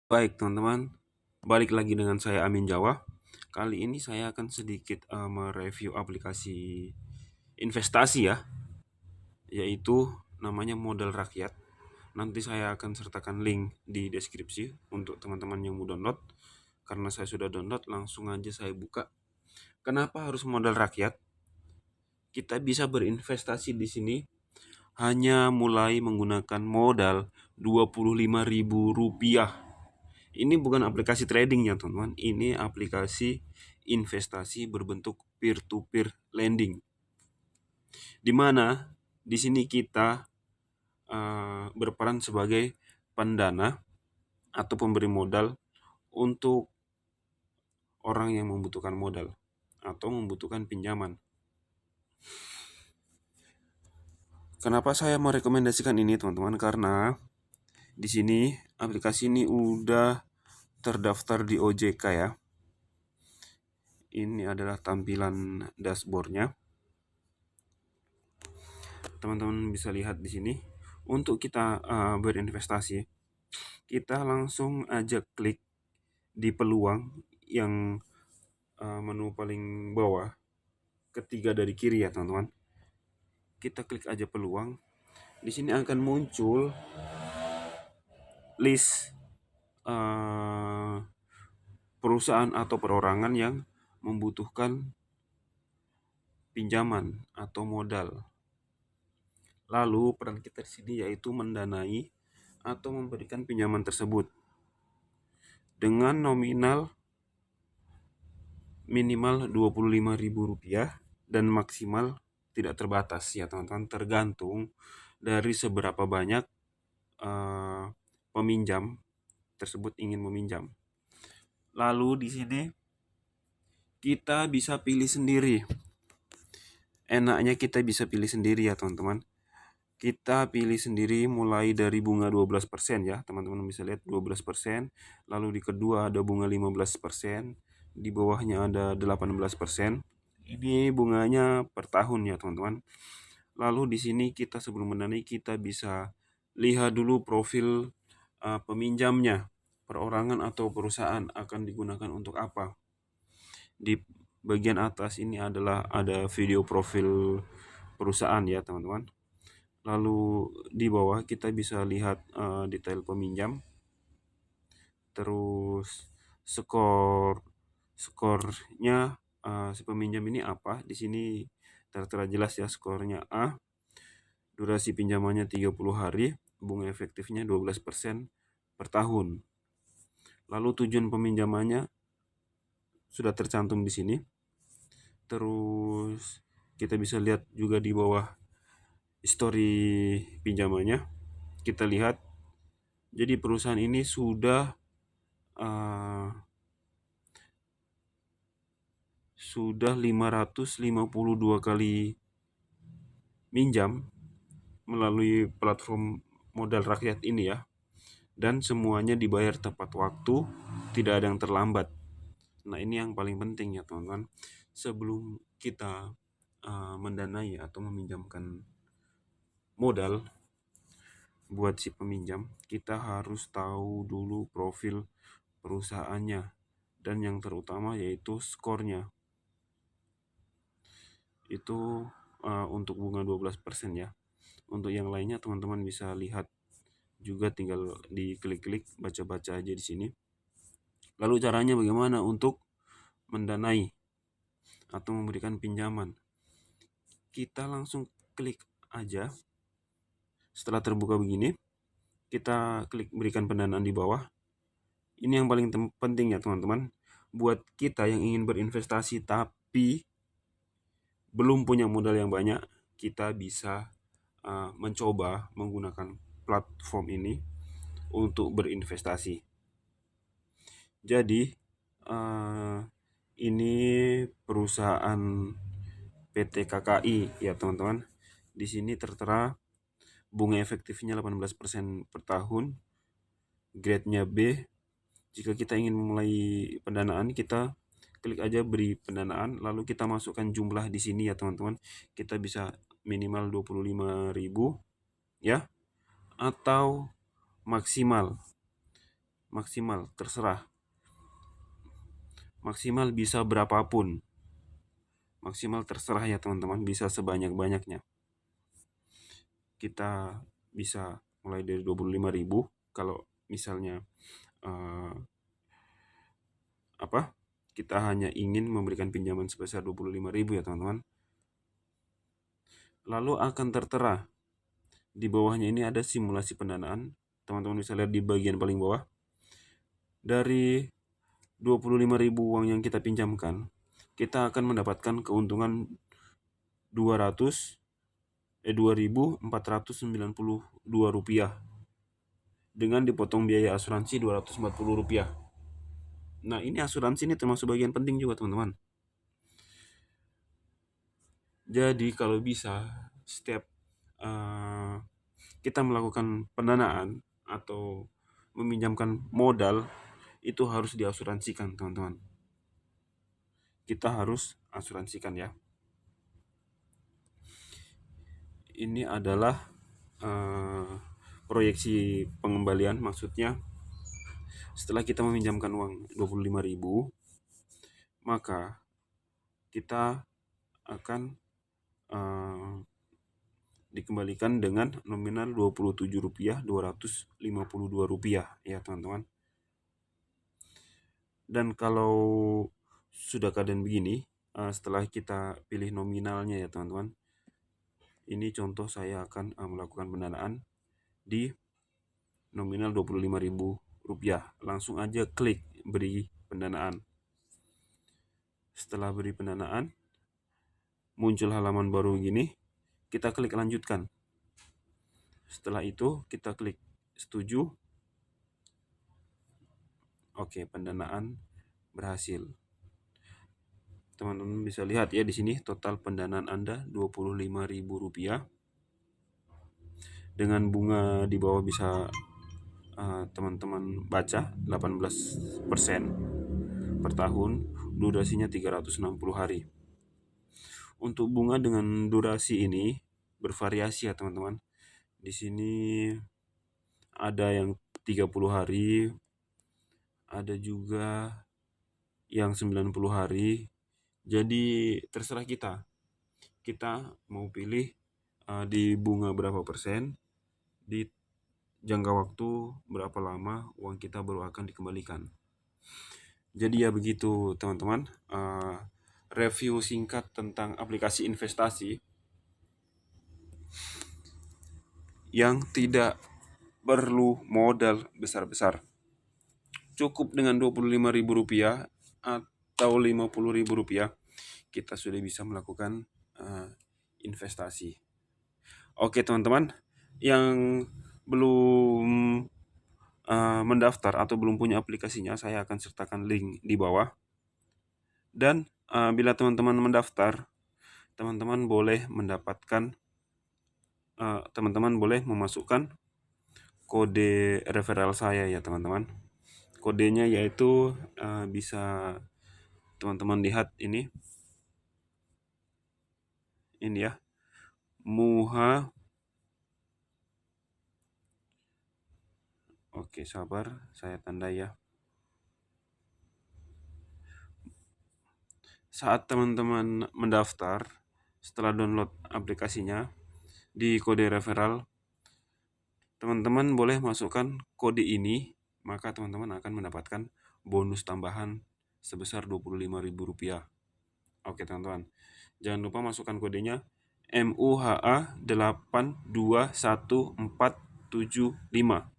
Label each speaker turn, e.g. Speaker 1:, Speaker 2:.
Speaker 1: Baik teman-teman, balik lagi dengan saya Amin Jawa. Kali ini saya akan sedikit mereview aplikasi investasi ya, yaitu namanya Modal Rakyat. Nanti saya akan sertakan link di deskripsi untuk teman-teman yang mau download. Karena saya sudah download, langsung aja saya buka. Kenapa harus modal rakyat? Kita bisa berinvestasi di sini hanya mulai menggunakan modal Rp25.000. Ini bukan aplikasi trading ya teman-teman, ini aplikasi investasi berbentuk peer-to-peer lending. Di mana di sini kita berperan sebagai pendana atau pemberi modal untuk orang yang membutuhkan modal atau membutuhkan pinjaman. Kenapa saya merekomendasikan ini teman-teman? Karena di sini aplikasi ini udah terdaftar di OJK ya. Ini adalah tampilan dashboardnya. Teman-teman bisa lihat di sini. Untuk kita berinvestasi, kita langsung aja klik di peluang yang menu paling bawah, ketiga dari kiri ya teman-teman. Kita klik aja peluang. Di sini akan muncul list perusahaan atau perorangan yang membutuhkan pinjaman atau modal. Lalu peran kita di sini yaitu mendanai atau memberikan pinjaman tersebut dengan nominal minimal Rp25.000 dan maksimal tidak terbatas ya teman-teman, tergantung dari seberapa banyak peminjam tersebut ingin meminjam. Lalu di sini kita bisa pilih sendiri. Enaknya kita bisa pilih sendiri ya teman-teman. Kita pilih sendiri mulai dari bunga 12% ya, teman-teman bisa lihat 12%, lalu di kedua ada bunga 15%, di bawahnya ada 18%. Ini bunganya per tahun ya, teman-teman. Lalu di sini kita sebelum mendanai kita bisa lihat dulu profil peminjamnya, perorangan atau perusahaan akan digunakan untuk apa. Di bagian atas ini adalah ada video profil perusahaan ya, teman-teman. Lalu di bawah kita bisa lihat detail peminjam, terus skornya si peminjam ini apa. Di sini tertera jelas ya, skornya A, durasi pinjamannya 30 hari, bunga efektifnya 12% per tahun. Lalu tujuan peminjamannya sudah tercantum di sini. Terus kita bisa lihat juga di bawah histori pinjamannya. Kita lihat, jadi perusahaan ini sudah 552 kali minjam melalui platform modal rakyat ini ya, dan semuanya dibayar tepat waktu, tidak ada yang terlambat. Nah ini yang paling penting ya teman-teman, sebelum kita mendanai atau meminjamkan modal buat si peminjam, kita harus tahu dulu profil perusahaannya, dan yang terutama yaitu skornya. Itu untuk bunga 12% ya. Untuk yang lainnya teman-teman bisa lihat juga, tinggal diklik-klik, baca-baca aja di sini. Lalu caranya bagaimana untuk mendanai atau memberikan pinjaman? Kita langsung klik aja. Setelah terbuka begini, kita klik berikan pendanaan di bawah. Ini yang paling penting ya teman-teman. Buat kita yang ingin berinvestasi tapi belum punya modal yang banyak, kita bisa mencoba menggunakan platform ini untuk berinvestasi. Jadi ini perusahaan PT KKI ya teman-teman. Di sini tertera bunga efektifnya 18% per tahun, grade-nya B. Jika kita ingin memulai pendanaan, kita klik aja beri pendanaan, lalu kita masukkan jumlah di sini ya teman-teman. Kita bisa minimal 25.000 ya, atau maksimal maksimal, terserah. Maksimal bisa berapapun. Maksimal terserah ya teman-teman, bisa sebanyak-banyaknya. Kita bisa mulai dari 25.000 kalau misalnya kita hanya ingin memberikan pinjaman sebesar 25.000 ya teman-teman. Lalu akan tertera di bawahnya ini ada simulasi pendanaan. Teman-teman bisa lihat di bagian paling bawah. Dari 25.000 uang yang kita pinjamkan, kita akan mendapatkan keuntungan 2.492 rupiah dengan dipotong biaya asuransi 240 rupiah. Nah, ini asuransi ini termasuk bagian penting juga teman-teman. Jadi kalau bisa setiap kita melakukan pendanaan atau meminjamkan modal itu harus diasuransikan teman-teman. Kita harus asuransikan ya. Ini adalah proyeksi pengembalian, maksudnya setelah kita meminjamkan uang 25.000, maka kita akan dikembalikan dengan nominal Rp27.252 ya teman-teman. Dan kalau sudah keadaan begini, setelah kita pilih nominalnya ya teman-teman, ini contoh saya akan melakukan pendanaan di nominal Rp25.000. Langsung aja klik beri pendanaan. Setelah beri pendanaan, muncul halaman baru gini, kita klik lanjutkan. Setelah itu kita klik setuju. Oke, pendanaan berhasil. Teman-teman bisa lihat ya di sini total pendanaan Anda Rp25.000. Dengan bunga di bawah bisa teman-teman baca 18% per tahun, durasinya 360 hari. Untuk bunga dengan durasi ini bervariasi ya teman-teman. Di sini ada yang 30 hari, ada juga yang 90 hari. Jadi terserah kita. Kita mau pilih di bunga berapa persen, di jangka waktu berapa lama uang kita baru akan dikembalikan. Jadi ya begitu teman-teman, review singkat tentang aplikasi investasi yang tidak perlu modal besar-besar. Cukup dengan Rp25.000 atau Rp50.000 kita sudah bisa melakukan investasi. Oke teman-teman, yang belum mendaftar atau belum punya aplikasinya, saya akan sertakan link di bawah. Dan bila teman-teman mendaftar, teman-teman boleh mendapatkan teman-teman boleh memasukkan kode referral saya ya teman-teman. Kodenya yaitu bisa teman-teman lihat ini ya, Muha. Oke, sabar, saya tanda ya. Saat teman-teman mendaftar, setelah download aplikasinya, di kode referral, teman-teman boleh masukkan kode ini, maka teman-teman akan mendapatkan bonus tambahan sebesar Rp25.000. Oke teman-teman, jangan lupa masukkan kodenya MUHA 821475.